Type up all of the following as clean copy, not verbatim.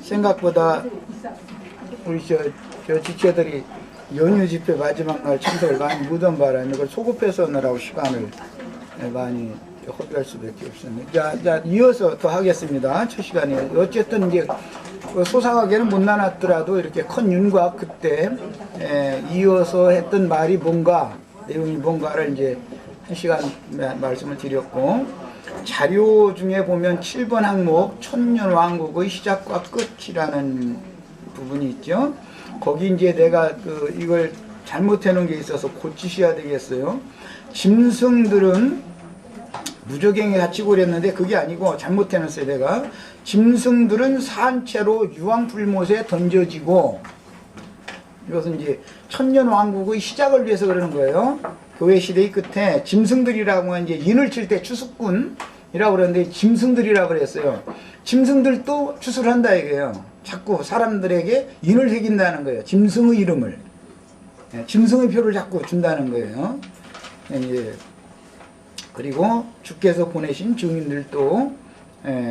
생각보다 우리 저 지체들이 연휴 집회 마지막 날 참석을 많이 못한 바람에 이걸 소급해서 오느라고 시간을 많이 허비할 수밖에 없습니다. 자, 이어서 더 하겠습니다. 첫 시간에 어쨌든 이제 소상하게는 못 나눴더라도 이렇게 큰 윤곽 그때 이어서 했던 말이 뭔가 내용이 뭔가를 이제 한 시간 말씀을 드렸고, 자료 중에 보면 7번 항목 천년왕국의 시작과 끝이라는 부분이 있죠. 거기 이제 내가 이걸 잘못해 놓은 게 있어서 고치셔야 되겠어요. 짐승들은 무적행에 갇히고 그랬는데 그게 아니고 잘못해 놨어요. 내가 짐승들은 산채로 유황불못에 던져지고, 이것은 이제 천년왕국의 시작을 위해서 그러는 거예요. 교회 시대의 끝에 짐승들이라고 하면 이제 인을 칠 때 추수꾼이라고 그러는데 짐승들이라고 그랬어요. 짐승들도 추수를 한다 이거예요. 자꾸 사람들에게 인을 새긴다는 거예요. 짐승의 이름을, 짐승의 표를 자꾸 준다는 거예요. 그리고 주께서 보내신 증인들도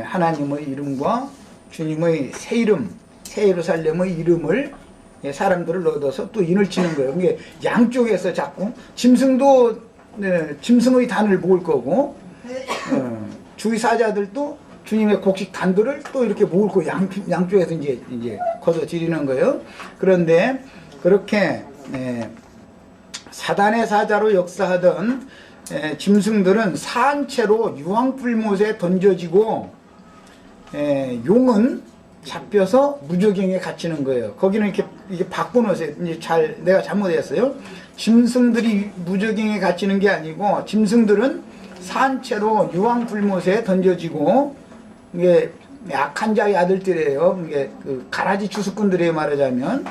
하나님의 이름과 주님의 새 이름, 새 예루살렘의 이름을 사람들을 얻어서 또 인을 치는 거예요. 이게 양쪽에서 자꾸 짐승도 짐승의 단을 모을 거고, 주의 사자들도 주님의 곡식 단들을 또 이렇게 모을 거 양쪽에서 이제 거둬 지르는 거예요. 그런데 그렇게 사단의 사자로 역사하던 짐승들은 산채로 유황불못에 던져지고, 용은 잡혀서 무저갱에 갇히는 거예요. 거기는 이렇게 바꿔놓으세요. 이제 내가 잘못했어요. 짐승들이 무저갱에 갇히는 게 아니고, 짐승들은 산채로 유황불못에 던져지고, 이게 악한 자의 아들들이에요. 이게 가라지 추수꾼들이에요, 말하자면.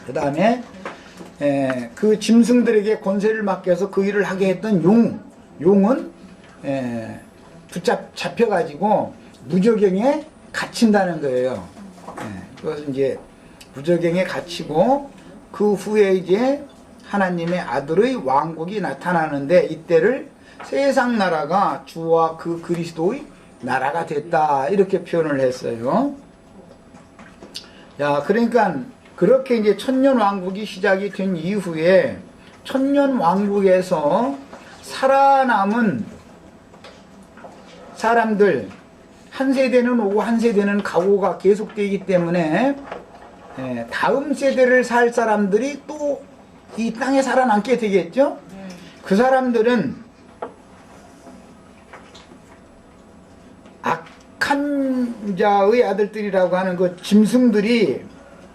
그 다음에 그 짐승들에게 권세를 맡겨서 그 일을 하게 했던 용은 잡혀가지고 무저갱에 갇힌다는 거예요. 그것은 이제 무저갱에 갇히고, 그 후에 이제 하나님의 아들의 왕국이 나타나는데, 이때를 세상 나라가 주와 그 그리스도의 나라가 됐다, 이렇게 표현을 했어요. 야, 그러니까 그렇게 이제 천년왕국이 시작이 된 이후에 천년왕국에서 살아남은 사람들, 한 세대는 오고 한 세대는 가고가 계속되기 때문에 다음 세대를 살 사람들이 또 이 땅에 살아남게 되겠죠. 그 사람들은 악한 자의 아들들이라고 하는 그 짐승들이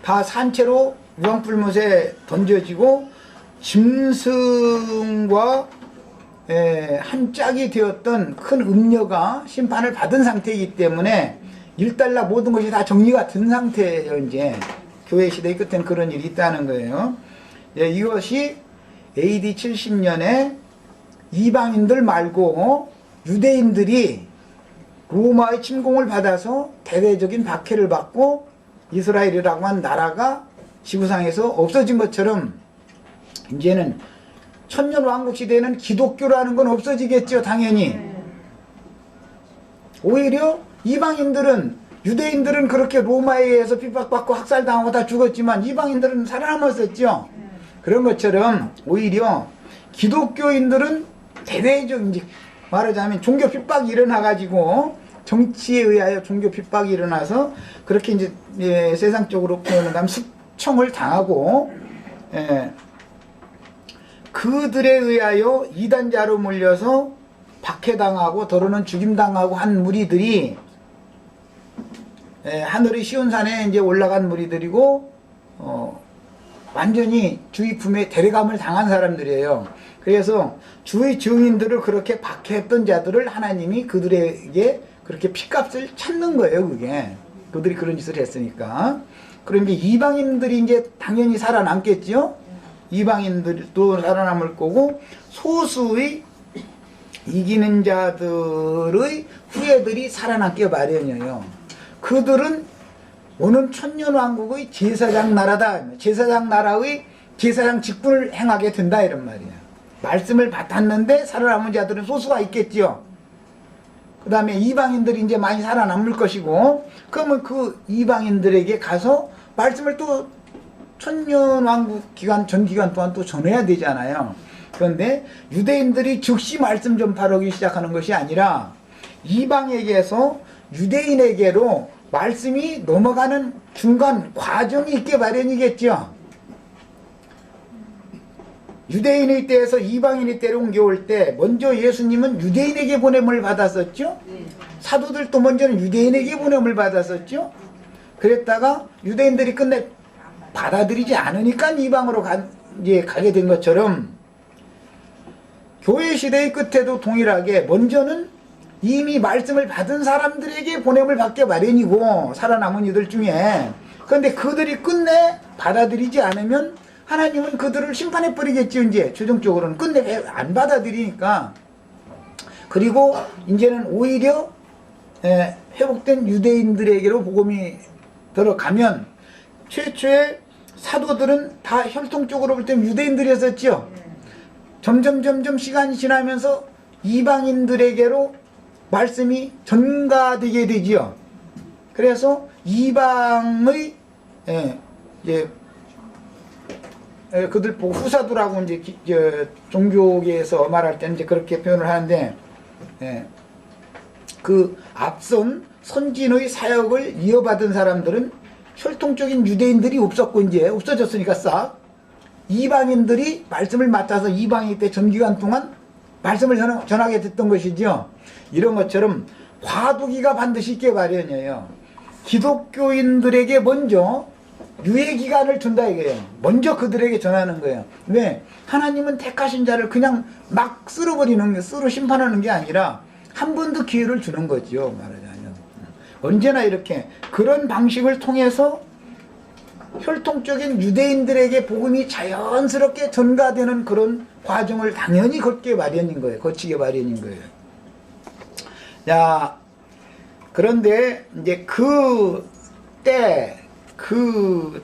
다 산채로 유황불못에 던져지고, 짐승과 한 짝이 되었던 큰 음녀가 심판을 받은 상태이기 때문에 일단락 모든 것이 다 정리가 된 상태예요. 이제 교회 시대의 끝에는 그런 일이 있다는 거예요. 이것이 AD 70년에 이방인들 말고 유대인들이 로마의 침공을 받아서 대대적인 박해를 받고 이스라엘이라고 한 나라가 지구상에서 없어진 것처럼, 이제는 천년왕국 시대에는 기독교라는 건 없어지겠죠, 당연히. 오히려 이방인들은, 유대인들은 그렇게 로마에 의해서 핍박받고 학살당하고 다 죽었지만 이방인들은 살아남았었죠. 그런 것처럼 오히려 기독교인들은 대대적인, 말하자면 종교 핍박이 일어나가지고, 정치에 의하여 종교 핍박이 일어나서 그렇게 이제 세상적으로 표현하면 숙청을 당하고, 그들에 의하여 이단자로 몰려서 박해당하고 더러는 죽임당하고 한 무리들이 하늘의 시온산에 이제 올라간 무리들이고, 완전히 주의 품에 데려감을 당한 사람들이에요. 그래서 주의 증인들을 그렇게 박해했던 자들을 하나님이 그들에게 그렇게 피값을 찾는 거예요. 그들이 그런 짓을 했으니까. 그럼 이제 이방인들이 이제 당연히 살아남겠죠. 이방인들도 살아남을 거고, 소수의 이기는 자들의 후예들이 살아남기 마련이에요. 그들은 오는 천년왕국의 제사장 나라다. 제사장 나라의 제사장 직분을 행하게 된다, 이런 말이야. 말씀을 받았는데 살아남은 자들은 소수가 있겠죠. 그 다음에 이방인들이 이제 많이 살아남을 것이고, 그러면 그 이방인들에게 가서 말씀을 또 천년왕국 기간, 전 기간 동안 또 전해야 되잖아요. 그런데 유대인들이 즉시 말씀 전파하기 시작하는 것이 아니라 이방에게서 유대인에게로 말씀이 넘어가는 중간 과정이 있게 마련이겠죠. 유대인의 때에서 이방인의 때로 옮겨올 때 먼저 예수님은 유대인에게 보냄을 받았었죠. 사도들도 먼저는 유대인에게 보냄을 받았었죠. 그랬다가 유대인들이 끝내 받아들이지 않으니까 이방으로 이제 가게 된 것처럼 교회 시대의 끝에도 동일하게 먼저는 이미 말씀을 받은 사람들에게 보냄을 받게 마련이고, 살아남은 이들 중에. 그런데 그들이 끝내 받아들이지 않으면 하나님은 그들을 심판해버리겠죠. 이제 최종적으로는 끝내 안 받아들이니까. 그리고 이제는 오히려 회복된 유대인들에게로 복음이 들어가면, 최초의 사도들은 다 혈통적으로 볼 때는 유대인들이었었죠. 점점 시간이 지나면서 이방인들에게로 말씀이 전가되게 되지요. 그래서 이방의 이제 그들 보고 후사도라고 이제 종교계에서 말할 때는 이제 그렇게 표현을 하는데, 그 앞선 선진의 사역을 이어받은 사람들은 혈통적인 유대인들이 없었고 이제 없어졌으니까 싹 이방인들이 말씀을 맡아서 이방인 때 전기간 동안 말씀을 전하게 됐던 것이죠. 이런 것처럼 과도기가 반드시 있게 마련이에요. 기독교인들에게 먼저 유예기간을 준다 이거예요. 먼저 그들에게 전하는 거예요. 왜? 하나님은 택하신 자를 그냥 막 쓸어버리는 게, 쓸어 심판하는 게 아니라 한 번 더 기회를 주는 거죠. 말하자면 언제나 이렇게 그런 방식을 통해서 혈통적인 유대인들에게 복음이 자연스럽게 전가되는 그런 과정을 당연히 거치게 마련인 거예요. 자, 그런데 이제 그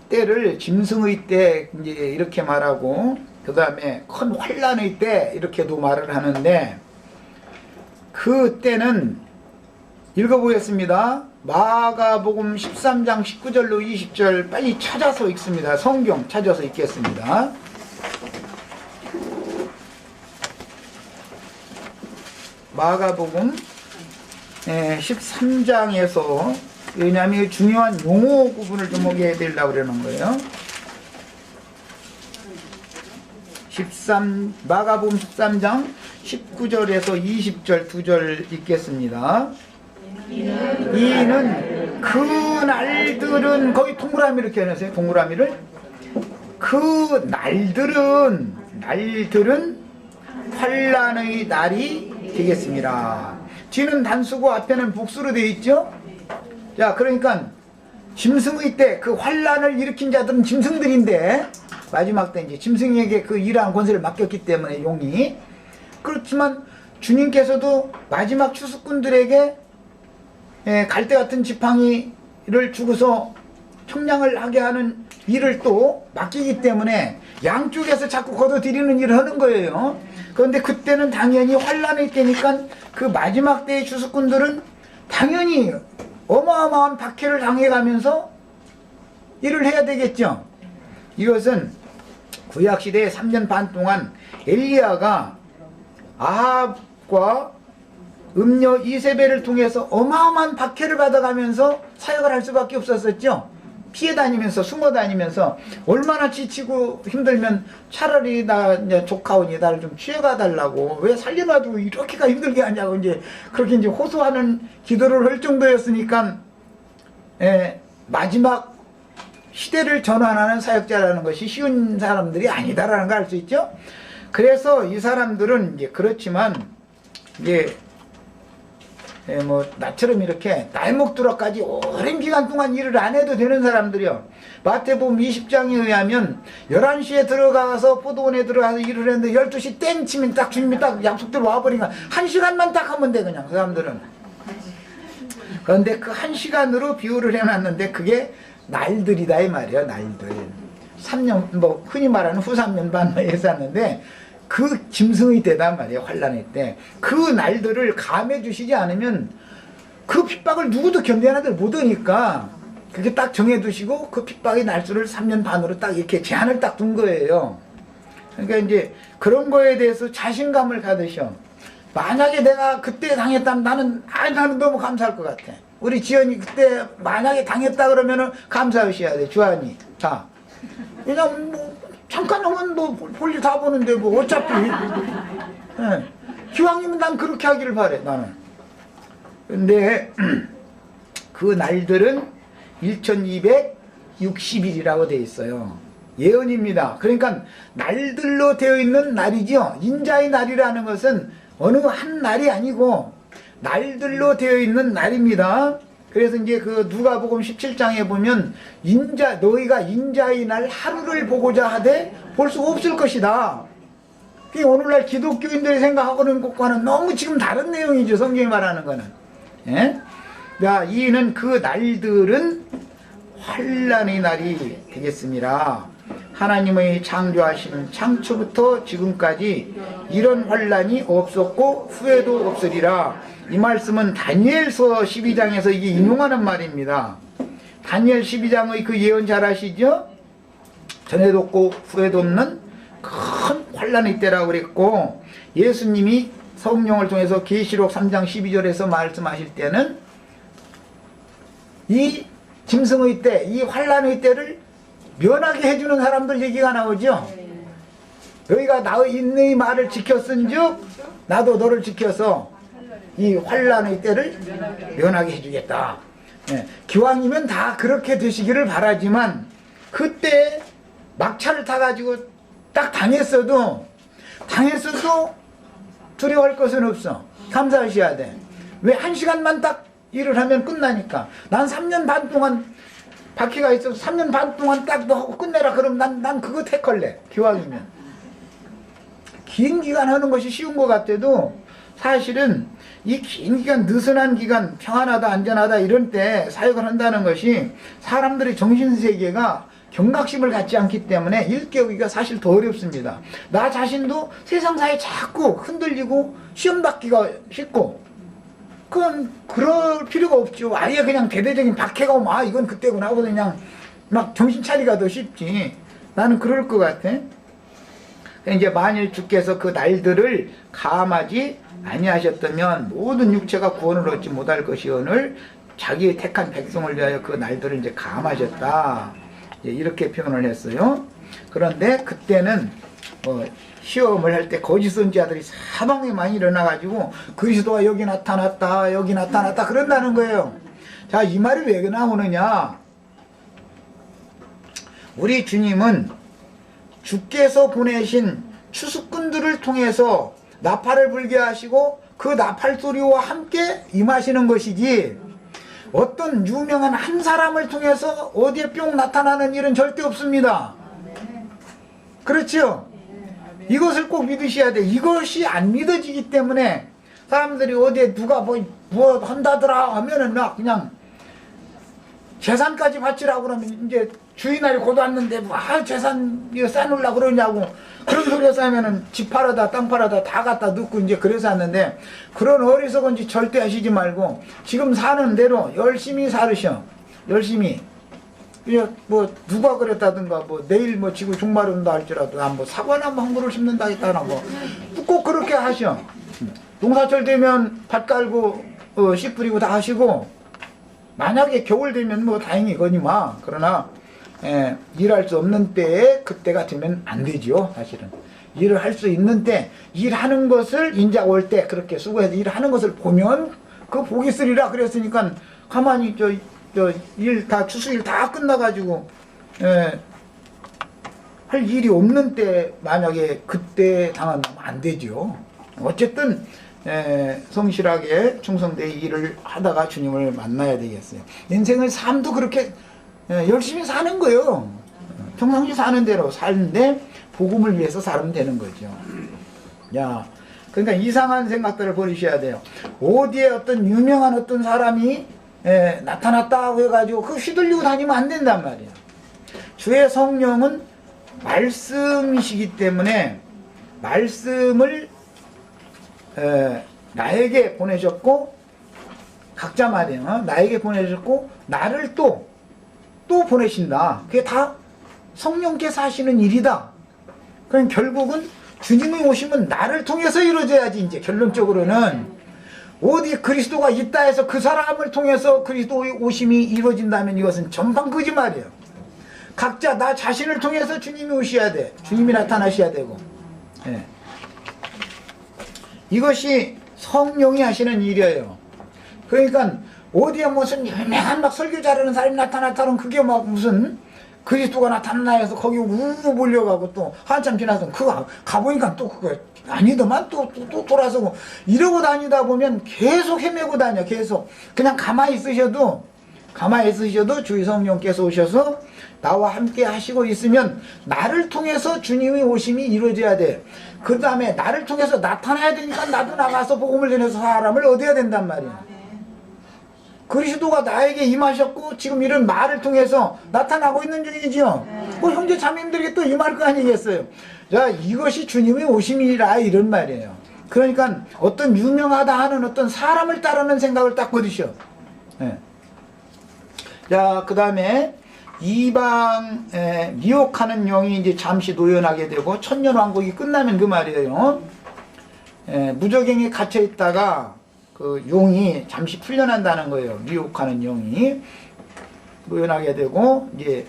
때를 짐승의 때 이제 이렇게 말하고, 그 다음에 큰 환란의 때 이렇게도 말을 하는데, 그 때는 읽어보겠습니다. 마가복음 13장 19절로 20절 빨리 찾아서 읽습니다. 성경 찾아서 읽겠습니다. 마가복음 13장에서, 왜냐하면 중요한 용어 구분을 좀 하게 되려고 그러는 거예요. 마가복음 13장 19절에서 20절 2절 읽겠습니다. 이는 그 날들은, 거기 동그라미 이렇게 해놨어요. 동그라미를. 그 날들은 환란의 날이 되겠습니다. 뒤는 단수고 앞에는 복수로 되어 있죠. 자, 그러니까 짐승의 때 그 환란을 일으킨 자들은 짐승들인데, 마지막 때 이제 짐승에게 그 이러한 권세를 맡겼기 때문에 용이. 그렇지만 주님께서도 마지막 추수꾼들에게 갈대 같은 지팡이를 주고서 청량을 하게 하는 일을 또 맡기기 때문에 양쪽에서 자꾸 걷어들이는 일을 하는 거예요. 그런데 그때는 당연히 환란의 때니까 그 마지막 때의 추수꾼들은 당연히 어마어마한 박해를 당해가면서 일을 해야 되겠죠. 이것은 구약시대에 3년 반 동안 엘리야가 아합과 음녀 이세벨을 통해서 어마어마한 박해를 받아가면서 사역을 할 수밖에 없었었죠. 피해 다니면서 숨어 다니면서 얼마나 지치고 힘들면 차라리 나 이제 조카오니 나를 좀 취해가 달라고, 왜 살려놔도 이렇게가 힘들게 하냐고 이제 그렇게 이제 호소하는 기도를 할 정도였으니까, 마지막 시대를 전환하는 사역자라는 것이 쉬운 사람들이 아니다라는 걸 알 수 있죠. 그래서 이 사람들은 이제 그렇지만 이제 뭐 나처럼 이렇게 날먹두러까지 오랜 기간 동안 일을 안 해도 되는 사람들이요. 마태복음 20장에 의하면 11시에 들어가서 포도원에 들어가서 일을 했는데 12시 땡 치면 딱 주님이 딱 약속대로 와버리니까 1시간만 딱 하면 돼. 그냥 그 사람들은. 그런데 그 1시간으로 비유를 해놨는데 그게 날들이다 이 말이에요. 날들. 3년 뭐 흔히 말하는 후 3년 반 했었는데, 그 짐승의 때단 말이에요. 환란의 때. 그 날들을 감해 주시지 않으면 그 핍박을 누구도 견뎌내들 못하니까 그렇게 딱 정해두시고 그 핍박의 날수를 3년 반으로 딱 이렇게 제한을 딱 둔 거예요. 그러니까 이제 그런 거에 대해서 자신감을 가지셔. 만약에 내가 그때 당했다면 나는 너무 감사할 것 같아. 우리 지연이 그때 만약에 당했다 그러면은 감사하셔야 돼. 주한이. 자, 그냥 뭐 잠깐 하면 뭐 볼일 다 보는데 뭐 어차피. 예. 기왕이면 난 그렇게 하기를 바래. 나는. 근데 그 날들은 1260일이라고 되어 있어요. 예언입니다. 그러니까 날들로 되어 있는 날이죠. 인자의 날이라는 것은 어느 한 날이 아니고 날들로 되어 있는 날입니다. 그래서 이제 그 누가복음 17장에 보면 너희가 인자의 날 하루를 보고자 하되 볼 수 없을 것이다. 그게 오늘날 기독교인들이 생각하고는 것과는 너무 지금 다른 내용이죠. 성경이 말하는 거는. 예? 자, 이는 그 날들은 환란의 날이 되겠습니다. 하나님의 창조하신 창초부터 지금까지 이런 환란이 없었고 후회도 없으리라. 이 말씀은 다니엘서 12장에서 이게 인용하는 말입니다. 다니엘 12장의 그 예언 잘 아시죠? 전에도 없고 후회도 없는 큰 환란의 때라고 그랬고, 예수님이 성령을 통해서 계시록 3장 12절에서 말씀하실 때는 이 짐승의 때, 이 환란의 때를 면하게 해주는 사람들 얘기가 나오죠. 너희가 나의 말을 지켰은즉 나도 너를 지켜서 이 환란의 때를 면하게 해주겠다. 예, 기왕이면 다 그렇게 되시기를 바라지만 그때 막차를 타가지고 딱 당했어도 두려워할 것은 없어. 감사하셔야 돼. 왜 1시간만 딱 일을 하면 끝나니까. 난 3년 반 동안 바퀴가 있어서 3년 반 동안 딱 너 하고 끝내라. 그럼 난 그거 택할래. 기왕이면. 긴 기간 하는 것이 쉬운 것 같아도 사실은 이 긴 기간, 느슨한 기간, 평안하다, 안전하다 이런 때 사역을 한다는 것이 사람들의 정신세계가 경각심을 갖지 않기 때문에 일깨우기가 사실 더 어렵습니다. 나 자신도 세상사에 자꾸 흔들리고 시험 받기가 쉽고, 그건 그럴 필요가 없죠. 아예 그냥 대대적인 박해가 오면 이건 그때구나 하고 그냥 막 정신 차리기가 더 쉽지. 나는 그럴 것 같아. 이제 만일 주께서 그 날들을 감하지 아니하셨다면 모든 육체가 구원을 얻지 못할 것이오늘 자기의 택한 백성을 위하여 그 날들을 이제 감하셨다. 이렇게 표현을 했어요. 그런데 그때는 시험을 할 때 거짓 선지자들이 사방에 많이 일어나가지고 그리스도가 여기 나타났다 여기 나타났다 그런다는 거예요. 자, 이 말이 왜 나오느냐. 우리 주님은 주께서 보내신 추수꾼들을 통해서 나팔을 불게 하시고 그 나팔 소리와 함께 임하시는 것이지, 어떤 유명한 한 사람을 통해서 어디에 뿅 나타나는 일은 절대 없습니다. 그렇죠? 이것을 꼭 믿으셔야 돼. 이것이 안 믿어지기 때문에 사람들이 어디에 누가 뭐 한다더라 하면은 막 그냥 재산까지 바치라고 그러면 이제 주인날이 곧 왔는데 재산 이거 싸놓으려고 그러냐고 그런 소리 해서 하면은 집 팔아다 땅 팔아다 다 갖다 넣고 이제 그래서 왔는데, 그런 어리석은 짓 절대 하시지 말고 지금 사는 대로 열심히 살으셔. 열심히. 뭐 누가 그랬다든가 뭐 내일 뭐 지구 종말이 온다 할지라도 뭐 사과나 한 그루 심는다 했다나 뭐 꼭 그렇게 하셔. 농사철 되면 밭 깔고 씨 뿌리고 다 하시고, 만약에 겨울 되면 뭐 다행이거니만, 그러나 일할 수 없는 때에 그때가 되면 안 되지요. 사실은 일을 할 수 있는 때 일하는 것을 인자 올 때 그렇게 수고해서 일하는 것을 보면 그 복이 있으리라 그랬으니까 가만히 일 다 추수일 다 끝나가지고 할 일이 없는 때 만약에 그때 당하면 안 되죠. 어쨌든 성실하게 충성되게 일을 하다가 주님을 만나야 되겠어요. 인생의 삶도 그렇게 열심히 사는 거예요. 평상시 사는 대로 사는데 복음을 위해서 살면 되는 거죠. 야, 그러니까 이상한 생각들을 버리셔야 돼요. 어디에 어떤 유명한 어떤 사람이 나타났다고 해가지고 그 휘둘리고 다니면 안 된단 말이에요. 주의 성령은 말씀이시기 때문에 말씀을 나에게 보내셨고, 각자 말이에요. 나에게 보내셨고 나를 또 보내신다. 그게 다 성령께서 하시는 일이다. 그럼 결국은 주님이 오시면 나를 통해서 이루어져야지. 이제 결론적으로는 어디 그리스도가 있다 해서 그 사람을 통해서 그리스도의 오심이 이루어진다면 이것은 전방 거짓말이에요. 각자 나 자신을 통해서 주님이 오셔야 돼. 주님이 나타나셔야 되고. 예. 이것이 성령이 하시는 일이에요. 그러니까 어디에 무슨 유명한 막 설교 잘하는 사람이 나타났다 그러면 그게 막 무슨 그리스도가 나타났나 해서 거기 우르르 몰려가고 또 한참 지나서 그거 가보니까 또 그거 아니더만 또 돌아서고 이러고 다니다 보면 계속 헤매고 다녀. 계속 그냥 가만히 있으셔도 주의 성령께서 오셔서 나와 함께 하시고 있으면 나를 통해서 주님의 오심이 이루어져야 돼. 그 다음에 나를 통해서 나타나야 되니까 나도 나가서 복음을 전해서 사람을 얻어야 된단 말이야. 그리스도가 나에게 임하셨고 지금 이런 말을 통해서 나타나고 있는 중이지요. 뭐 형제 자매님들에게 또 임할 거 아니겠어요. 자, 이것이 주님의 오심이라 이런 말이에요. 그러니까 어떤 유명하다 하는 어떤 사람을 따르는 생각을 딱 버리셔. 네. 자, 그 다음에 이방에 미혹하는 영이 이제 잠시 노연하게 되고 천년왕국이 끝나면 그 말이에요. 무저갱에 갇혀 있다가 그 용이 잠시 풀려난다는 거예요. 미혹하는 영이 노연하게 되고 이제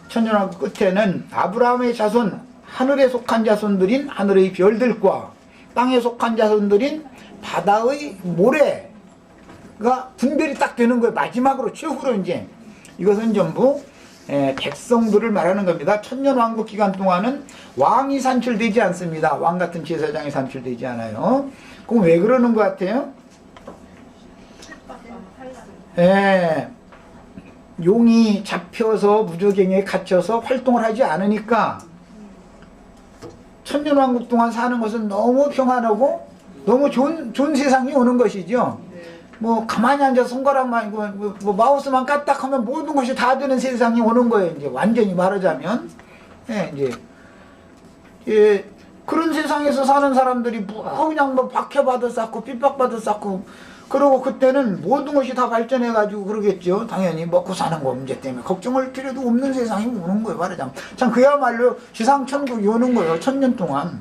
천년왕국 끝에는 아브라함의 자손, 하늘에 속한 자손들인 하늘의 별들과 땅에 속한 자손들인 바다의 모래가 분별이 딱 되는 거예요. 마지막으로 최후로 이제 이것은 전부 백성들을 말하는 겁니다. 천년왕국 기간 동안은 왕이 산출되지 않습니다. 왕 같은 제사장이 산출되지 않아요. 그럼 왜 그러는 것 같아요? 용이 잡혀서 무저갱에 갇혀서 활동을 하지 않으니까 천년왕국 동안 사는 것은 너무 평안하고 너무 좋은 세상이 오는 것이죠. 뭐 가만히 앉아서 손가락만 뭐 마우스만 까딱하면 모든 것이 다 되는 세상이 오는 거예요. 이제 완전히 말하자면 이제 그런 세상에서 사는 사람들이 뭐 그냥 뭐 박해받아 쌓고 핍박받아 쌓고 그러고 그때는 모든 것이 다 발전해가지고 그러겠죠. 당연히 먹고 사는 거 문제 때문에 걱정할 필요도 없는 세상이 오는 거예요. 말하자면 참 그야말로 지상천국이 오는 거예요. 1000년 동안.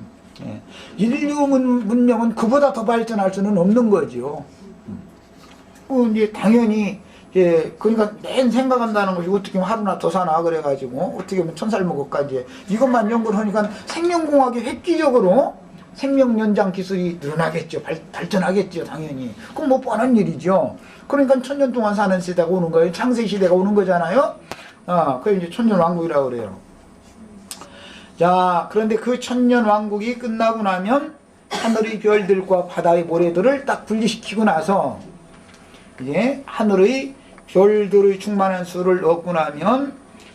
인류 문명은 그보다 더 발전할 수는 없는 거죠. 이제 당연히 그러니까 맨 생각한다는 것이 어떻게 하면 하루나 더 사나 그래가지고 어떻게 하면 1000살 먹을까지 이것만 연구를 하니까 생명공학이 획기적으로 생명 연장 기술이 늘어나겠죠. 발전하겠죠. 당연히. 그럼 뭐 뻔한 일이죠. 그러니까 1000년 동안 사는 시대가 오는 거예요. 창세 시대가 오는 거잖아요. 그게 이제 천년왕국이라고 그래요. 자, 그런데 그 천년왕국이 끝나고 나면 하늘의 별들과 바다의 모래들을 딱 분리시키고 나서 이제 하늘의 별들의 충만한 수를 얻고 나면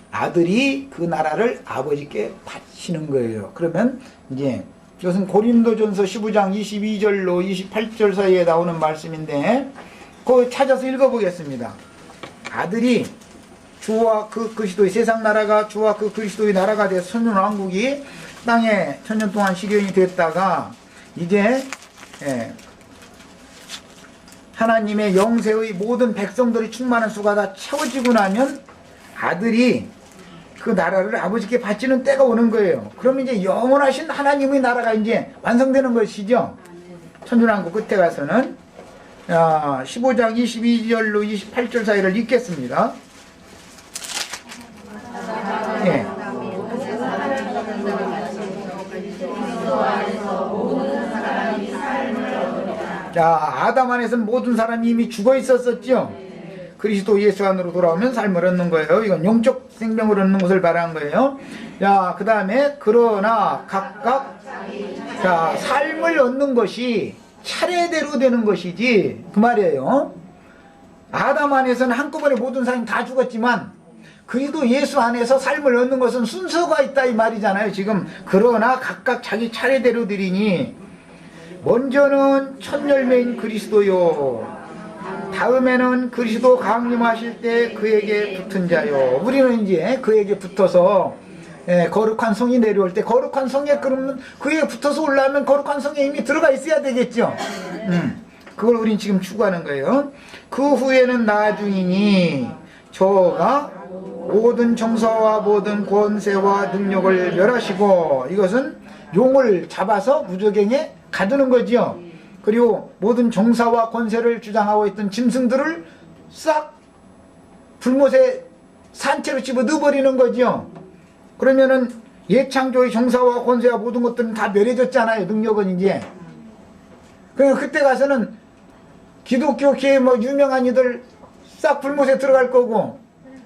아들이 그 나라를 아버지께 바치는 거예요. 그러면 이제 이것은 고린도전서 15장 22절로 28절 사이에 나오는 말씀인데 그거 찾아서 읽어보겠습니다. 아들이 주와 그 그리스도의 세상 나라가 주와 그 그리스도의 나라가 돼서 천년왕국이 땅에 천년 동안 실현이 됐다가 이제 하나님의 영세의 모든 백성들이 충만한 수가 다 채워지고 나면 아들이 그 나라를 아버지께 바치는 때가 오는 거예요. 그러면 이제 영원하신 하나님의 나라가 이제 완성되는 것이죠. 천년왕국 끝에 가서는 15장 22절로 28절 사이를 읽겠습니다. 자, 아담 안에서는 모든 사람이 이미 죽어 있었었죠. 그리스도 예수 안으로 돌아오면 삶을 얻는 거예요. 이건 영적 생명을 얻는 것을 말하는 거예요. 자, 그 다음에 그러나 각각 자, 삶을 얻는 것이 차례대로 되는 것이지 그 말이에요. 아담 안에서는 한꺼번에 모든 사람이 다 죽었지만 그리스도 예수 안에서 삶을 얻는 것은 순서가 있다 이 말이잖아요. 지금 그러나 각각 자기 차례대로 드리니 먼저는 첫 열매인 그리스도요 다음에는 그리스도 강림하실 때 그에게 붙은 자요. 우리는 이제 그에게 붙어서 거룩한 성이 내려올 때 거룩한 성에 그러면 그에 붙어서 올라오면 거룩한 성에 이미 들어가 있어야 되겠죠. 그걸 우린 지금 추구하는 거예요. 그 후에는 나중이니 저가 모든 정사와 모든 권세와 능력을 멸하시고, 이것은 용을 잡아서 무저갱에 가두는 거지요. 그리고 모든 정사와 권세를 주장하고 있던 짐승들을 싹 불못에 산채로 집어 넣어버리는 거지요. 그러면은 예창조의 정사와 권세와 모든 것들은 다 멸해졌잖아요. 능력은 이제. 그러니까 그때 가서는 기독교계의 뭐 유명한 이들 싹 불못에 들어갈 거고,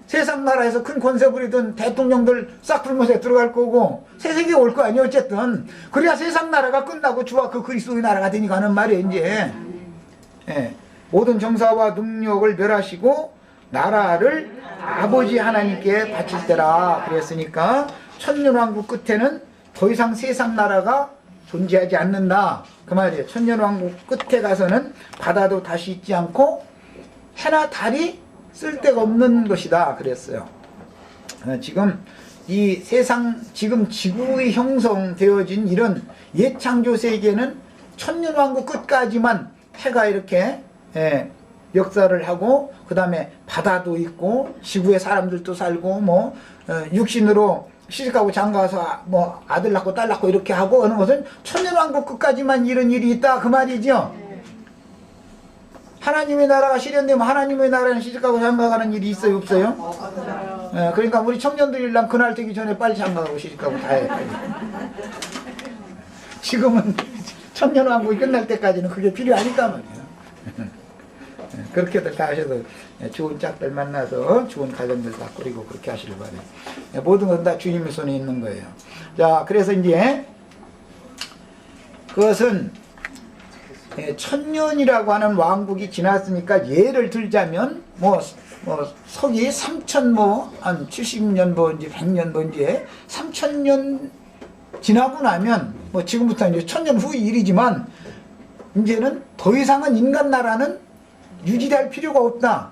세상 나라에서 큰 권세 부리던 대통령들 싹 불못에 들어갈 거고, 세상에 올 거 아니에요. 어쨌든 그래야 세상 나라가 끝나고 주와 그 그리스도의 나라가 되니까 하는 말이에요. 이제 모든 정사와 능력을 멸하시고 나라를 아버지 하나님께 바칠 때라 그랬으니까 천년왕국 끝에는 더 이상 세상 나라가 존재하지 않는다 그 말이에요. 천년왕국 끝에 가서는 바다도 다시 있지 않고 해나 달이 쓸데가 없는 것이다 그랬어요. 지금 이 세상, 지금 지구의 형성되어진 이런 예창조 세계는 천년왕국 끝까지만 해가 이렇게 역사를 하고, 그 다음에 바다도 있고 지구에 사람들도 살고 뭐 육신으로 시집가고 장가서 뭐 아들 낳고 딸 낳고 이렇게 하고 하는 것은 천년왕국 끝까지만 이런 일이 있다 그 말이죠. 하나님의 나라가 실현되면 하나님의 나라는 시집가고 장가가는 일이 있어요 없어요? 그러니까 우리 청년들이랑 그날 되기 전에 빨리 장가가고 시집가고 다 해야 돼. 지금은 천년왕국이 끝날 때까지는 그게 필요하니까 말이에요. 그렇게들 다 하셔도 좋은 짝들 만나서 좋은 가정들 다 꾸리고 그렇게 하시길 바래요. 모든 건 다 주님의 손에 있는 거예요. 자, 그래서 이제 그것은 천년이라고 하는 왕국이 지났으니까 예를 들자면 뭐 서기 3000 한 70년 이제 100년 이제 3000년 지나고 나면 뭐 지금부터 이제 1000년 후 일이지만 이제는 더 이상은 인간 나라는 유지할 필요가 없다.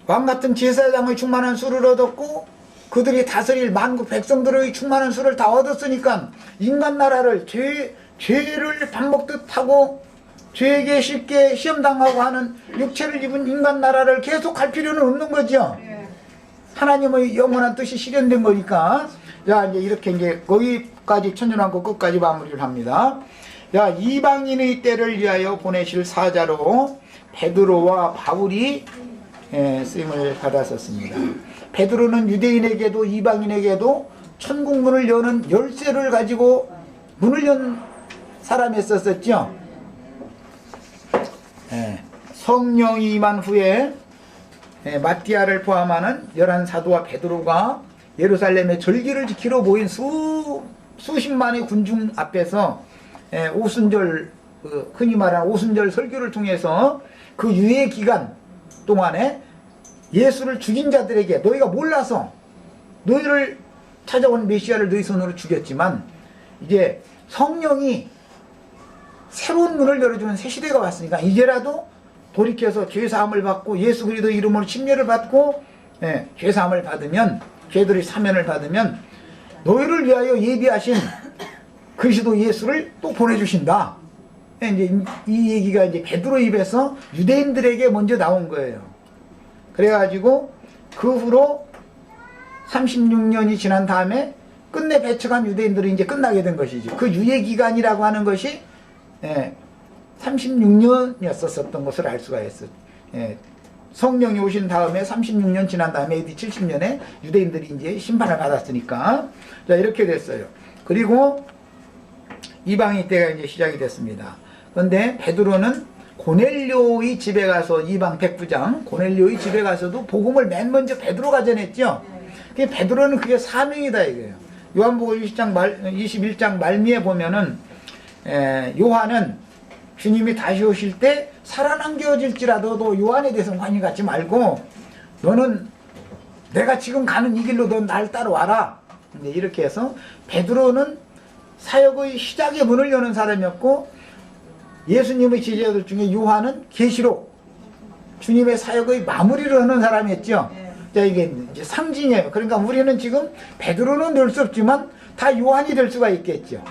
왕 같은 제사장의 충만한 수를 얻었고 그들이 다스릴 만국 백성들의 충만한 수를 다 얻었으니까 인간 나라를 죄를 밥 먹듯 하고 죄에게 쉽게 시험당하고 하는 육체를 입은 인간 나라를 계속할 필요는 없는 거죠. 하나님의 영원한 뜻이 실현된 거니까. 자, 이제 이렇게 이제 거기까지 천년왕국 끝까지 마무리를 합니다. 자, 이방인의 때를 위하여 보내실 사자로 베드로와 바울이 쓰임을 받았었습니다. 베드로는 유대인에게도 이방인에게도 천국문을 여는 열쇠를 가지고 문을 연 사람이었었죠. 성령이 임한 후에 마띠아를 포함하는 11사도와 베드로가 예루살렘의 절기를 지키러 모인 수십만의 군중 앞에서 오순절, 흔히 말하는 오순절 설교를 통해서 그 유예 기간 동안에 예수를 죽인 자들에게 너희가 몰라서 너희를 찾아온 메시아를 너희 손으로 죽였지만 이제 성령이 새로운 문을 열어주는 새 시대가 왔으니까 이제라도 돌이켜서 죄사함을 받고 예수 그리스도 이름으로 침례를 받고 죄사함을 받으면 죄들의 사면을 받으면 너희를 위하여 예비하신 그리스도 예수를 또 보내주신다. 이제 이 얘기가 이제 베드로 입에서 유대인들에게 먼저 나온 거예요. 그래가지고 그 후로 36년이 지난 다음에 끝내 배척한 유대인들이 이제 끝나게 된 것이죠. 그 유예 기간이라고 하는 것이 36년이었었던 것을 알 수가 있어요. 성령이 오신 다음에 36년 지난 다음에 AD 70년에 유대인들이 이제 심판을 받았으니까 자 이렇게 됐어요. 그리고 이방인 때가 이제 시작이 됐습니다. 그런데 베드로는 고넬료의 집에 가서 이방 백부장 고넬료의 집에 가서도 복음을 맨 먼저 베드로가 전했죠. 베드로는 그게 사명이다 이거예요. 요한복음 21장 말미에 보면은 요한은 주님이 다시 오실 때 살아남겨질지라도 너 요한에 대해서 관심 갖지 말고 너는 내가 지금 가는 이 길로 넌 날 따라와라. 이렇게 해서 베드로는 사역의 시작의 문을 여는 사람이었고 예수님의 제자들 중에 요한은 계시록 주님의 사역의 마무리를 하는 사람이었죠. 자, 이게 이제 상징이에요. 그러니까 우리는 지금 베드로는 될 수 없지만 다 요한이 될 수가 있겠죠.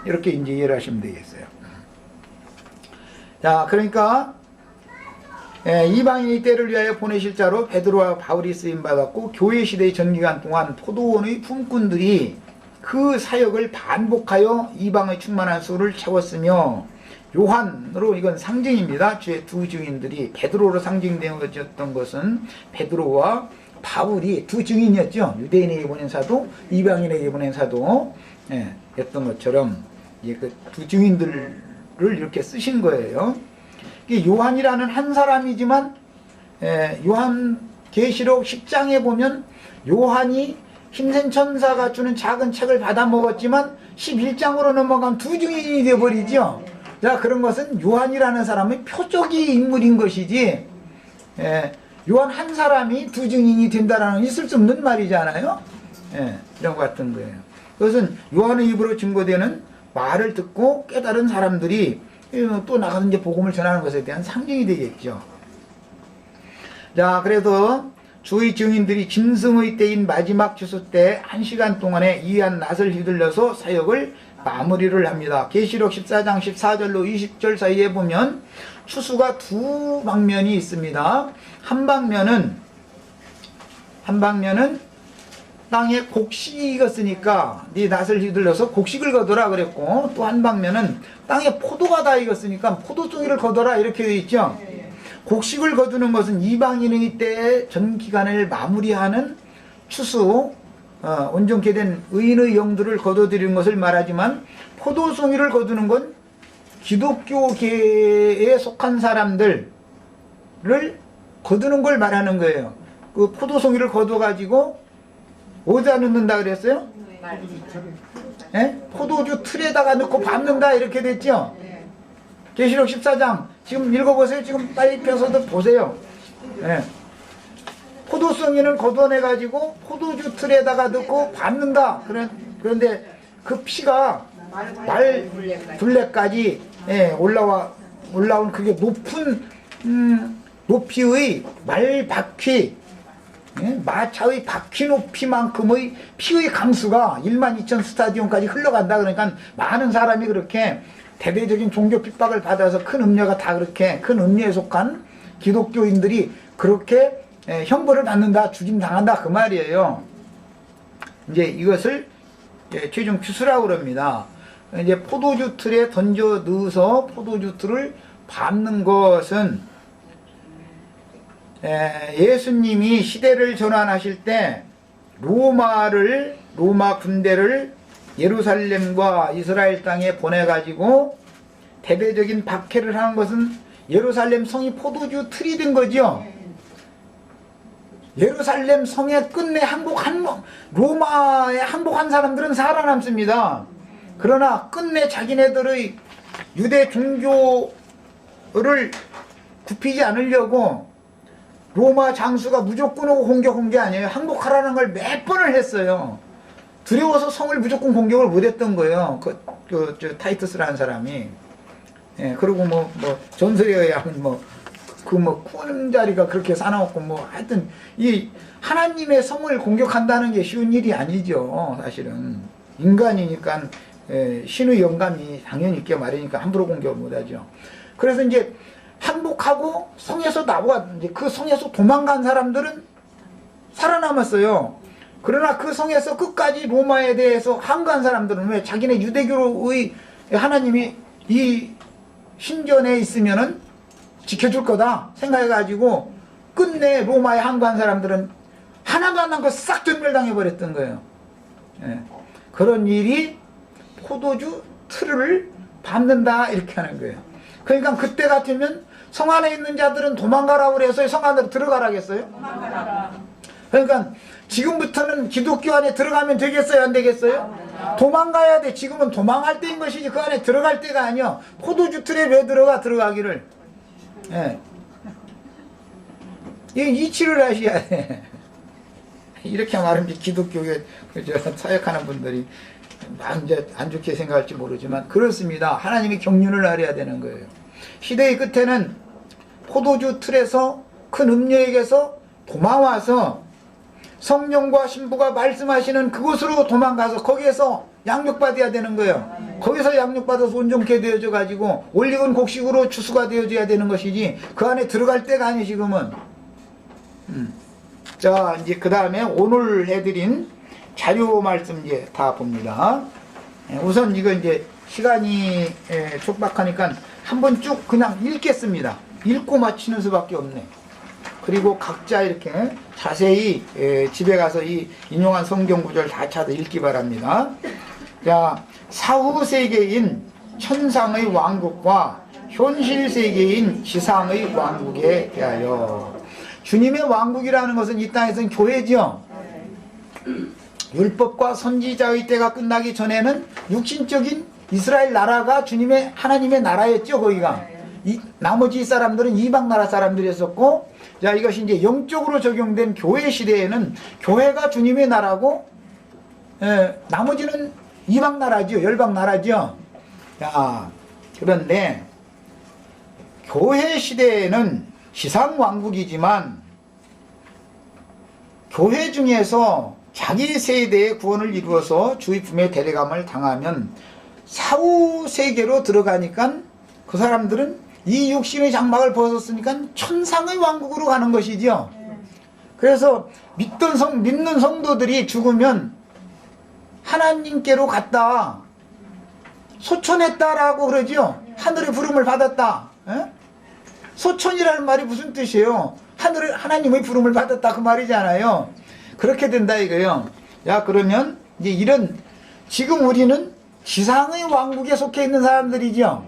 이렇게 이제 이해를 하시면 되겠어요. 자, 그러니까 이방인의 때를 위하여 보내실 자로 베드로와 바울이 쓰임받았고, 교회 시대의 전기간 동안 포도원의 품꾼들이 그 사역을 반복하여 이방의 충만한 수를 채웠으며, 요한으로 이건 상징입니다. 주의 두 증인들이 베드로로 상징되었던 것은 베드로와 바울이 두 증인이었죠. 유대인에게 보낸 사도, 이방인에게 보낸 사도 였던 것처럼 이제 그 두 증인들을 이렇게 쓰신 거예요. 요한이라는 한 사람이지만 요한 계시록 10장에 보면 요한이 힘센 천사가 주는 작은 책을 받아 먹었지만 11장으로 넘어가면 두 증인이 되어버리죠. 자, 그런 것은 요한이라는 사람의 표적이 인물인 것이지, 요한 한 사람이 두 증인이 된다라는 있을 수 없는 말이잖아요. 이런 것 같은 거예요. 그것은 요한의 입으로 증거되는 말을 듣고 깨달은 사람들이 또 나가서 이제 복음을 전하는 것에 대한 상징이 되겠죠. 자, 그래서 주의 증인들이 짐승의 때인 마지막 추수 때 1시간 동안에 이한 낫을 휘둘러서 사역을 마무리를 합니다. 계시록 14장 14절로 20절 사이에 보면 추수가 두 방면이 있습니다. 한 방면은 땅에 곡식이 익었으니까 네 낫을 휘둘러서 곡식을 거둬라 그랬고, 또 한 방면은 땅에 포도가 다 익었으니까 포도송이를 거둬라 이렇게 되어 있죠. 곡식을 거두는 것은 이방인의 때의 전 기간을 마무리하는 추수, 온전케 된 의인의 영들을 거둬들이는 것을 말하지만, 포도송이를 거두는 건 기독교계에 속한 사람들을 거두는 걸 말하는 거예요. 그 포도송이를 거둬가지고 어디다 넣는다 그랬어요? 포도주 틀에다가 넣고 밟는다 이렇게 됐죠? 계시록 14장 지금 읽어보세요. 지금 빨리 펴서도 보세요. 포도송이는 걷어내가지고 포도주 틀에다가 넣고 밟는다. 그런데 그 피가 말 둘레까지 올라온 그게 높은 높이의 말 바퀴, 마차의 바퀴 높이만큼의 피의 강수가 12,000 스타디움까지 흘러간다. 그러니까 많은 사람이 그렇게 대대적인 종교 핍박을 받아서 큰 음녀가 다 그렇게 큰 음녀에 속한 기독교인들이 그렇게 형벌을 받는다, 죽임당한다 그 말이에요. 이제 이것을 최종 추수라고 그럽니다. 이제 포도주 틀에 던져 넣어서 포도주 틀을 밟는 것은 예수님이 시대를 전환하실 때 로마 군대를 예루살렘과 이스라엘 땅에 보내가지고 대대적인 박해를 하는 것은 예루살렘 성이 포도주 틀이 된 거죠. 예루살렘 성에 끝내 로마에 항복한 사람들은 살아남습니다. 그러나 끝내 자기네들의 유대 종교를 굽히지 않으려고 로마 장수가 무조건 오고 공격한 게 아니에요. 항복하라는 걸 몇 번을 했어요. 두려워서 성을 무조건 공격을 못했던 거예요. 저 타이투스라는 사람이. 그리고 전설에 의하면 구는 자리가 그렇게 싸나웠고 하여튼 이 하나님의 성을 공격한다는 게 쉬운 일이 아니죠. 사실은 인간이니까 신의 영감이 당연히 있게 마련이니까 함부로 공격을 못하죠. 그래서 이제 항복하고 성에서 이제 그 성에서 도망간 사람들은 살아남았어요. 그러나 그 성에서 끝까지 로마에 대해서 항거한 사람들은 왜 자기네 유대교의 하나님이 이 신전에 있으면은 지켜줄 거다 생각해가지고 끝내 로마에 항거한 사람들은 하나도 안 남고 싹 전멸당해 버렸던 거예요. 그런 일이 포도주 틀을 밟는다 이렇게 하는 거예요. 그러니까 그때 같으면 성 안에 있는 자들은 도망가라고 그래서 성 안으로 들어가라겠어요? 도망가라. 그러니까 지금부터는 기독교 안에 들어가면 되겠어요? 안 되겠어요? 도망가야 돼. 지금은 도망할 때인 것이지 그 안에 들어갈 때가 아니야. 포도주 틀에 왜 들어가기를. 이치를 하셔야 돼. 이렇게 말하면 기독교에 사역하는 분들이 이제 안 좋게 생각할지 모르지만 그렇습니다. 하나님이 경륜을 알아야 되는 거예요. 시대의 끝에는 포도주 틀에서 큰 음녀에게서 도망와서 성령과 신부가 말씀하시는 그곳으로 도망가서 거기에서 양육받아야 되는 거예요. 거기서 양육받아서 온전케 되어져 가지고 올익은 곡식으로 추수가 되어져야 되는 것이지 그 안에 들어갈 때가 아니 지금은. 자, 이제 그 다음에 오늘 해드린 자료 말씀 이제 다 봅니다. 우선 이거 이제 시간이 촉박하니까 한번 쭉 그냥 읽겠습니다. 읽고 마치는 수밖에 없네. 그리고 각자 이렇게 자세히 집에 가서 이 인용한 성경 구절 다 찾아 읽기 바랍니다. 자, 사후 세계인 천상의 왕국과 현실 세계인 지상의 왕국에 대하여. 주님의 왕국이라는 것은 이 땅에서는 교회죠. 율법과 선지자의 때가 끝나기 전에는 육신적인 이스라엘 나라가 주님의 하나님의 나라였죠. 거기가 나머지 사람들은 이방 나라 사람들이었었고, 자, 이것이 이제 영적으로 적용된 교회 시대에는 교회가 주님의 나라고, 나머지는 이방 나라죠. 열방 나라죠. 자, 그런데 교회 시대에는 지상 왕국이지만 교회 중에서 자기 세대의 구원을 이루어서 주의 품에 데려감을 당하면 사후 세계로 들어가니까 그 사람들은 이 육신의 장막을 벗었으니까 천상의 왕국으로 가는 것이죠. 그래서 믿는 성도들이 죽으면 하나님께로 갔다, 소천했다라고 그러죠. 하늘의 부름을 받았다. 소천이라는 말이 무슨 뜻이에요? 하나님의 부름을 받았다 그 말이잖아요. 그렇게 된다 이거요. 야, 그러면 이제 지금 우리는 지상의 왕국에 속해 있는 사람들이죠.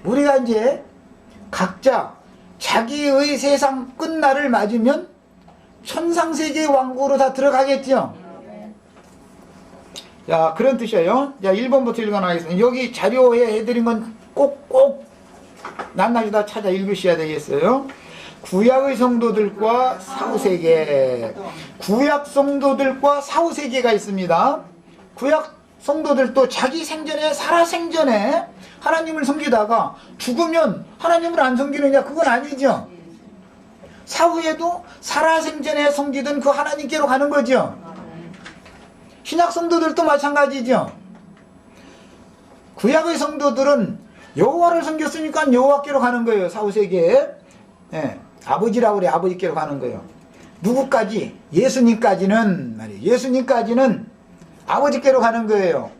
우리가 이제 각자 자기의 세상 끝날을 맞으면 천상세계의 왕국으로 다 들어가겠죠. 자, 그런 뜻이에요. 자, 1번부터 읽어나가겠습니다. 여기 자료에 해드린 건 꼭 낱낱이 다 찾아 읽으셔야 되겠어요. 구약의 성도들과 사후세계. 구약 성도들과 사후세계가 있습니다. 구약 성도들도 자기 생전에, 살아생전에 하나님을 섬기다가 죽으면 하나님을 안 섬기느냐? 그건 아니죠. 사후에도 살아생전에 섬기던 그 하나님께로 가는 거죠. 신약 성도들도 마찬가지죠. 구약의 성도들은 여호와를 섬겼으니까 여호와께로 가는 거예요. 사후세계에. 아버지라고 그래. 아버지께로 가는 거예요. 누구까지? 예수님까지는 말이에요. 예수님까지는 아버지께로 가는 거예요.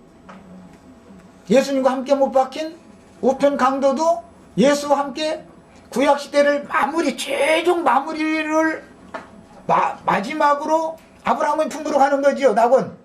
예수님과 함께 못 박힌 우편 강도도 예수와 함께 구약시대를 최종 마무리를 마지막으로 아브라함의 품으로 가는 거지요. 낙원.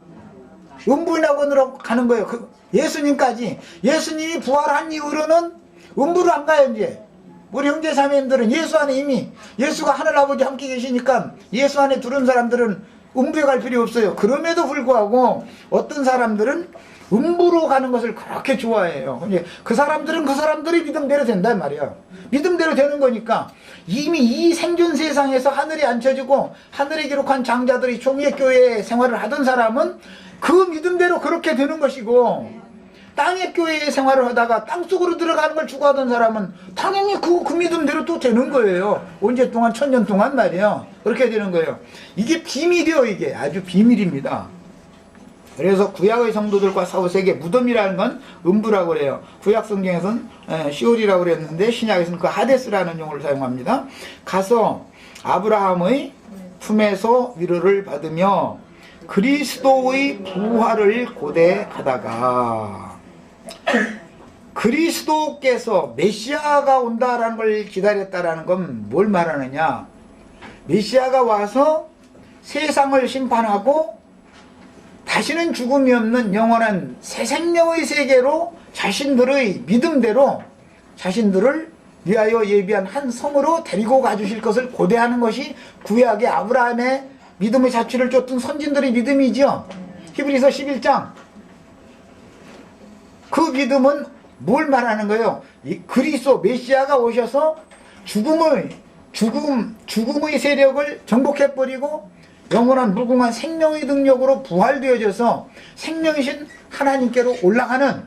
음부의 낙원으로 가는 거예요. 예수님까지. 예수님이 부활한 이후로는 음부로 안 가요. 이제 우리 형제자매님들은 예수 안에 이미 예수가 하늘아버지 함께 계시니까 예수 안에 들은 사람들은 음부에 갈 필요 없어요. 그럼에도 불구하고 어떤 사람들은 음부로 가는 것을 그렇게 좋아해요. 그 사람들은 그 사람들의 믿음대로 된단 말이야. 믿음대로 되는 거니까 이미 이 생존 세상에서 하늘에 앉혀지고 하늘에 기록한 장자들이 종의교회 생활을 하던 사람은 그 믿음대로 그렇게 되는 것이고, 땅의 교회 생활을 하다가 땅속으로 들어가는 걸 추구하던 사람은 당연히 그 믿음대로 또 되는 거예요. 언제 동안, 1000년 동안 말이에요. 그렇게 되는 거예요. 이게 비밀이에요. 이게 아주 비밀입니다. 그래서 구약의 성도들과 사후세계, 무덤이라는 건 음부라고 그래요. 구약 성경에서는 시올이라고 그랬는데 신약에서는 그 하데스라는 용어를 사용합니다. 가서 아브라함의 품에서 위로를 받으며 그리스도의 부활을 고대하다가, 그리스도께서 메시아가 온다라는 걸 기다렸다라는 건 뭘 말하느냐? 메시아가 와서 세상을 심판하고 다시는 죽음이 없는 영원한 새 생명의 세계로 자신들의 믿음대로 자신들을 위하여 예비한 한 성으로 데리고 가주실 것을 고대하는 것이 구약의 아브라함의 믿음의 자취를 쫓던 선진들의 믿음이죠. 히브리서 11장. 그 믿음은 뭘 말하는 거예요? 그리스도 메시아가 오셔서 죽음의 세력을 정복해버리고 영원한 무궁한 생명의 능력으로 부활되어져서 생명이신 하나님께로 올라가는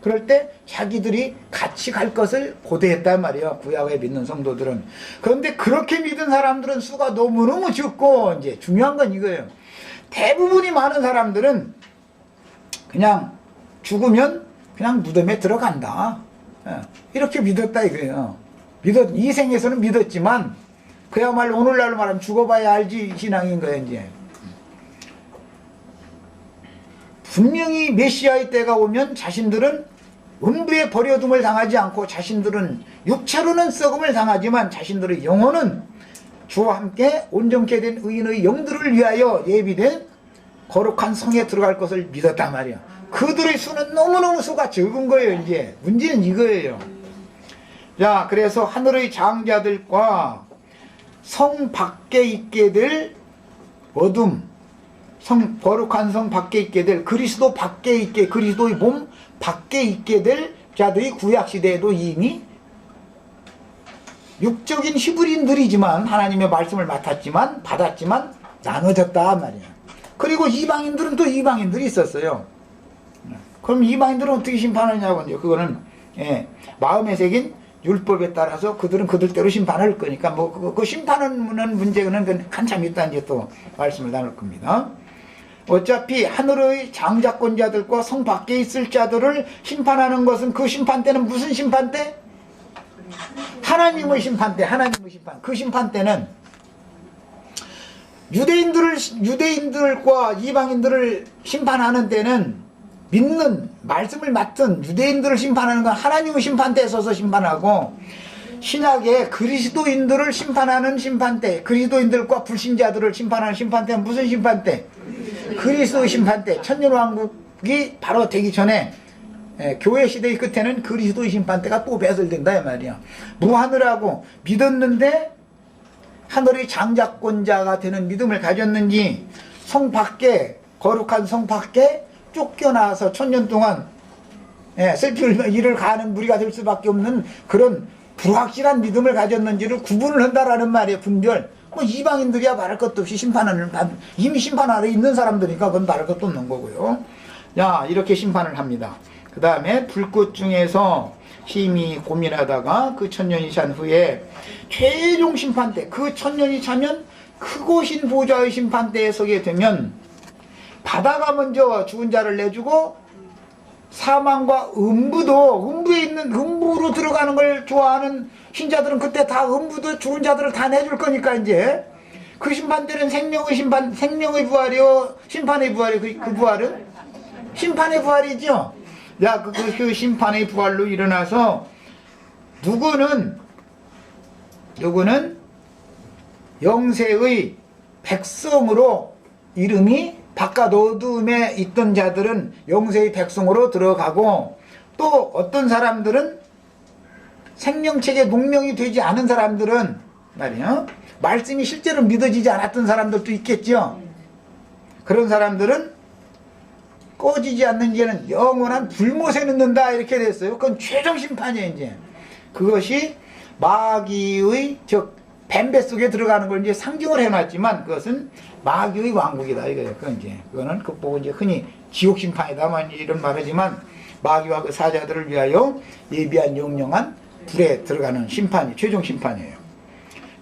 그럴 때 자기들이 같이 갈 것을 고대했단 말이에요. 구약에 믿는 성도들은. 그런데 그렇게 믿은 사람들은 수가 너무너무 적고, 이제 중요한 건 이거예요. 대부분이 많은 사람들은 그냥 죽으면 그냥 무덤에 들어간다. 이렇게 믿었다 이거예요. 이 생에서는 믿었지만 그야말로 오늘날로 말하면 죽어봐야 알지 신앙인 거예요. 이제 분명히 메시아의 때가 오면 자신들은 음부에 버려둠을 당하지 않고 자신들은 육체로는 썩음을 당하지만 자신들의 영혼은 주와 함께 온전케 된 의인의 영들을 위하여 예비된 거룩한 성에 들어갈 것을 믿었단 말이야. 그들의 수는 너무너무 수가 적은 거예요. 이제 문제는 이거예요. 자, 그래서 하늘의 장자들과 성 밖에 있게 될 어둠, 거룩한 성 밖에 있게 될 그리스도 밖에 있게, 그리스도의 몸 밖에 있게 될 자들이 구약시대에도 이미 육적인 히브리인들이지만 하나님의 말씀을 받았지만 나눠졌다 말이야. 그리고 이방인들은 또 이방인들이 있었어요. 그럼 이방인들은 어떻게 심판하냐고. 이제 그거는 마음에 새긴 율법에 따라서 그들은 그들대로 심판할 거니까 그 심판하는 문제는 한참 있다 이제 또 말씀을 나눌 겁니다. 어차피 하늘의 장자권자들과 성 밖에 있을 자들을 심판하는 것은 그 심판 때는 무슨 심판 때? 하나님의 심판 때, 하나님의 심판. 그 심판 때는 유대인들과 이방인들을 심판하는 때는 믿는 말씀을 맡은 유대인들을 심판하는 건 하나님의 심판대에 서서 심판하고, 신약에 그리스도인들을 심판하는 심판대, 그리스도인들과 불신자들을 심판하는 심판대는 무슨 심판대? 그리스도의 심판대. 천년왕국이 바로 되기 전에 교회 시대의 끝에는 그리스도의 심판대가 또 배설된다 이 말이야. 무하늘하고 믿었는데 하늘의 장자권자가 되는 믿음을 가졌는지 성 밖에, 거룩한 성 밖에 쫓겨나서 천년 동안 슬플 일을 가하는 무리가 될 수밖에 없는 그런 불확실한 믿음을 가졌는지를 구분을 한다라는 말이에요. 분별. 이방인들이야 말할 것도 없이 이미 심판 아래 있는 사람들이니까 그건 말할 것도 없는 거고요. 야, 이렇게 심판을 합니다. 그 다음에 불꽃 중에서 심히 고민하다가 그 천년이 찬 후에 최종 심판대, 그 천년이 차면 크고 신 보좌의 심판대에 서게 되면 바다가 먼저 죽은 자를 내주고 사망과 음부로 들어가는 걸 좋아하는 신자들은 그때 다 음부도 죽은 자들을 다 내줄 거니까 이제 그 심판대는 생명의 부활이요, 심판의 부활이요. 그 부활은 심판의 부활이죠. 야, 그 심판의 부활로 일어나서 누구는 영세의 백성으로 이름이 바깥 어둠에 있던 자들은 영세의 백성으로 들어가고, 또 어떤 사람들은 생명책에 농명이 되지 않은 사람들은 말이야, 말씀이 실제로 믿어지지 않았던 사람들도 있겠죠. 그런 사람들은 꺼지지 않는 이제는 영원한 불못에 넣는다 이렇게 됐어요. 그건 최종 심판이에요. 이제 그것이 마귀의 즉 뱀배 속에 들어가는 걸 이제 상징을 해놨지만 그것은 마귀의 왕국이다 이거예요. 그거는 보고 이제 흔히 지옥 심판이다만 이런 말하지만 마귀와 그 사자들을 위하여 예비한 영영한 불에 들어가는 심판이 최종 심판이에요.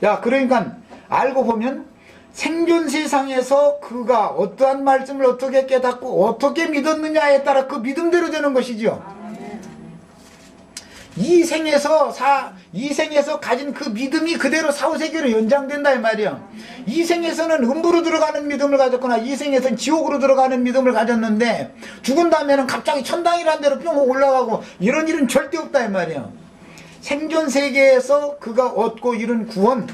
자, 그러니까 알고 보면 생존 세상에서 그가 어떠한 말씀을 어떻게 깨닫고 어떻게 믿었느냐에 따라 그 믿음대로 되는 것이죠. 이 생에서 가진 그 믿음이 그대로 사후세계로 연장된다 이 말이야. 이 생에서는 음부로 들어가는 믿음을 가졌거나 이 생에서는 지옥으로 들어가는 믿음을 가졌는데 죽은 다음에는 갑자기 천당이라는 데로 뿅 올라가고 이런 일은 절대 없다 이 말이야. 생존 세계에서 그가 얻고 이룬 구원,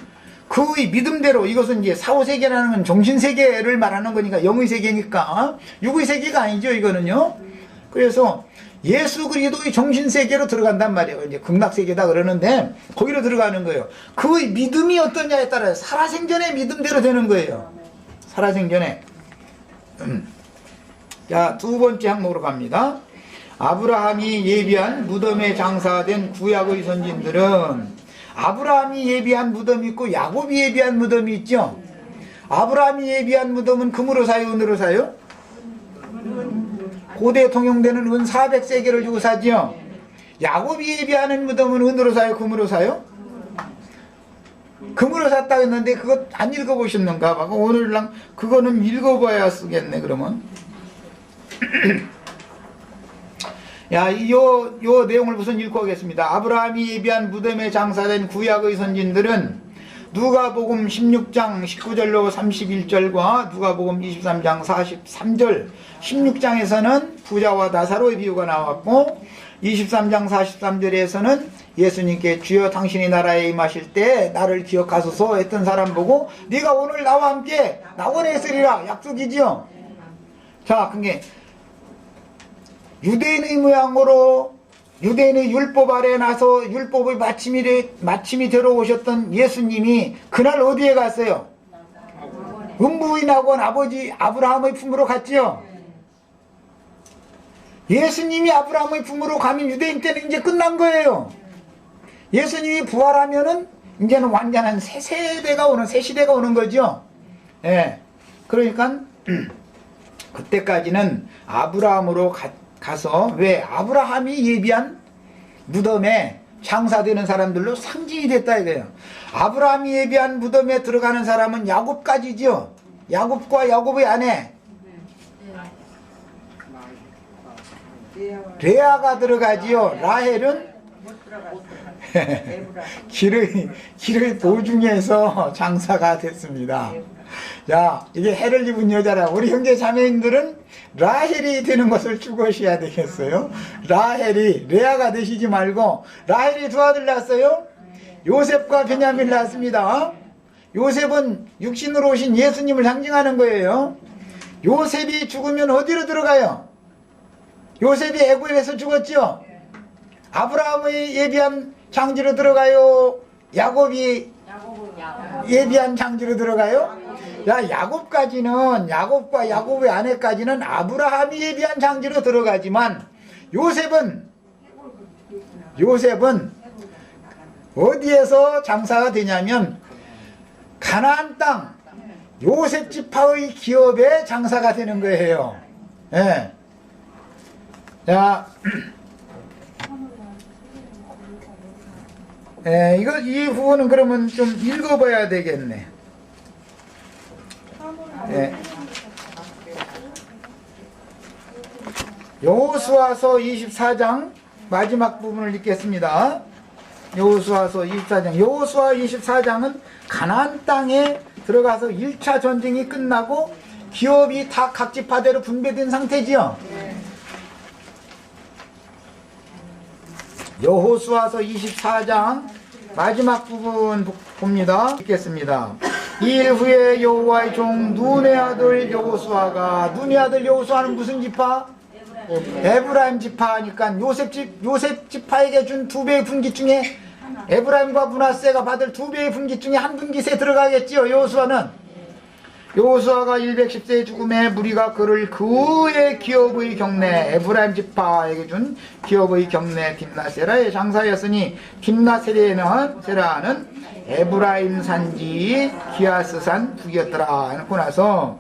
그의 믿음대로, 이것은 이제 사후세계라는 건 정신세계를 말하는 거니까 영의 세계니까 육의 세계가 아니죠 이거는요. 그래서 예수 그리스도의 정신세계로 들어간단 말이에요. 이제 극락세계다 그러는데 거기로 들어가는 거예요. 그의 믿음이 어떠냐에 따라 살아생전의 믿음대로 되는 거예요. 살아생전에. 자, 두 번째 항목으로 갑니다. 아브라함이 예비한 무덤에 장사된 구약의 선진들은 아브라함이 예비한 무덤이 있고 야곱이 예비한 무덤이 있죠. 아브라함이 예비한 무덤은 금으로 사요, 은으로 사요? 고대 통용되는 은 400세겔을 주고 사지요. 야곱이 예비하는 무덤은 은으로 사요, 금으로 사요? 금으로 샀다고 했는데 그거 안 읽어보셨는가 봐. 오늘랑 그거는 읽어봐야 쓰겠네 그러면. 야, 요 내용을 우선 읽고 하겠습니다. 아브라함이 예비한 무덤에 장사된 구약의 선진들은 누가복음 16장 19절로 31절과 누가복음 23장 43절, 16장에서는 부자와 나사로의 비유가 나왔고 23장 43절에서는 예수님께 주여 당신이 나라에 임하실 때 나를 기억하소서 했던 사람 보고 네가 오늘 나와 함께 낙원에 있으리라 약속이지요. 자, 그게 유대인의 모양으로 유대인의 율법 아래 나서 율법의 마침이 되러 오셨던 예수님이 그날 어디에 갔어요? 음부인하고 아버지 아브라함의 품으로 갔지요. 예수님이 아브라함의 품으로 가면 유대인 때는 이제 끝난 거예요. 예수님이 부활하면은 이제는 완전한 새 시대가 오는 거죠. 예. 그러니까 그때까지는 아브라함으로 가서 왜 아브라함이 예비한 무덤에 장사되는 사람들로 상징이 됐다 이거예요. 아브라함이 예비한 무덤에 들어가는 사람은 야곱까지죠. 야곱과 야곱의 아내 레아가 들어가지요. 라헬은 길의 도중에서 장사가 됐습니다. 자, 이게 해를 입은 여자라. 우리 형제 자매님들은 라헬이 되는 것을 추구하셔야 되겠어요. 라헬이 레아가 되시지 말고 라헬이 두 아들 낳았어요. 요셉과 베냐민을 낳았습니다. 요셉은 육신으로 오신 예수님을 상징하는 거예요. 요셉이 죽으면 어디로 들어가요? 요셉이 애굽에서 죽었죠. 아브라함의 예비한 장지로 들어가요. 야곱이 예비한 장지로 들어가요. 야, 야곱과 야곱의 아내까지는 아브라함이 예비한 장지로 들어가지만 요셉은 어디에서 장사가 되냐면 가나안 땅 요셉 지파의 기업에 장사가 되는 거예요. 예. 자, 이 부분은 그러면 좀 읽어봐야 되겠네. 여호수아서 24장 마지막 부분을 읽겠습니다. 여호수아서 24장. 여호수아 24장은 가나안 땅에 들어가서 1차 전쟁이 끝나고 기업이 다 각 지파대로 분배된 상태지요. 여호수아서 24장 마지막 부분 봅니다. 읽겠습니다. 이일 후에 여호와의 종 눈의 아들 여호수아는 무슨 지파? 에브라임 지파니까 요셉 지파에게 준 2배의 분깃 중에 에브라임과 므낫세가 받을 2배의 분깃 중에 한 분깃에 들어가겠지요. 여호수아가 110세에 죽음에 무리가 그를 그의 기업의 경내 에브라임 지파에게 준 기업의 경내 딥나세라에 장사였으니 딥나세라는 에브라임 산지 기아스산 북이었더라 해놓고 나서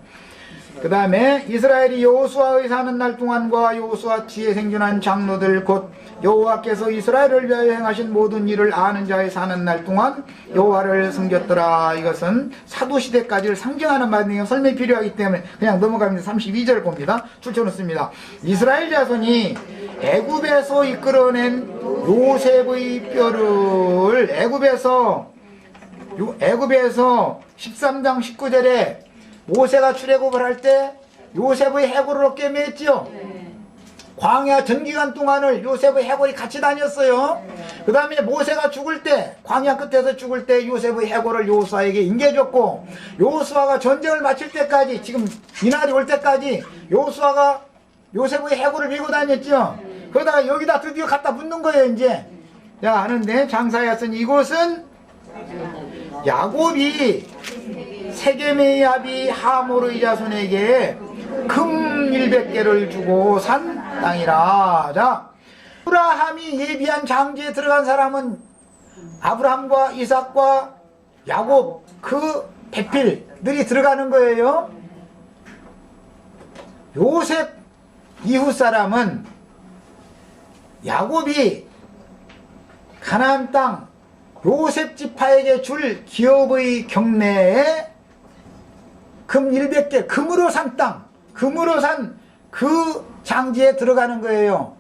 그 다음에 이스라엘이 여호수아의 사는 날 동안과 여호수아 뒤에 생존한 장로들 곧 여호와께서 이스라엘을 위하여 행하신 모든 일을 아는 자의 사는 날 동안 여호와를 섬겼더라. 이것은 사도시대까지를 상징하는 말이에요. 설명이 필요하기 때문에 그냥 넘어갑니다. 32절 봅니다. 출처놓습니다. 이스라엘 자손이 애굽에서 이끌어낸 요셉의 뼈를 애굽에서 13장 19절에 모세가 출애굽을 할 때 요셉의 해골을 어깨에 맸지요. 광야 전기간 동안을 요셉의 해골이 같이 다녔어요. 그 다음에 모세가 죽을 때 광야 끝에서 죽을 때 요셉의 해골을 여호수아에게 인계해줬고 여호수아가 전쟁을 마칠 때까지 지금 이날이 올 때까지 여호수아가 요셉의 해골을 메고 다녔죠. 그러다가 여기다 드디어 갖다 붙는 거예요. 이제 자 하는데 장사였으니 이곳은 야곱이 세겜의 아비 하모르의 자손에게 금 100개를 주고 산 땅이라. 자, 아브라함이 예비한 장지에 들어간 사람은 아브라함과 이삭과 야곱 그 배필들이 들어가는 거예요. 요셉 이후 사람은 야곱이 가나안 땅 요셉 지파에게 줄 기업의 경매에 금 100개, 금으로 산 땅, 금으로 산 그 장지에 들어가는 거예요.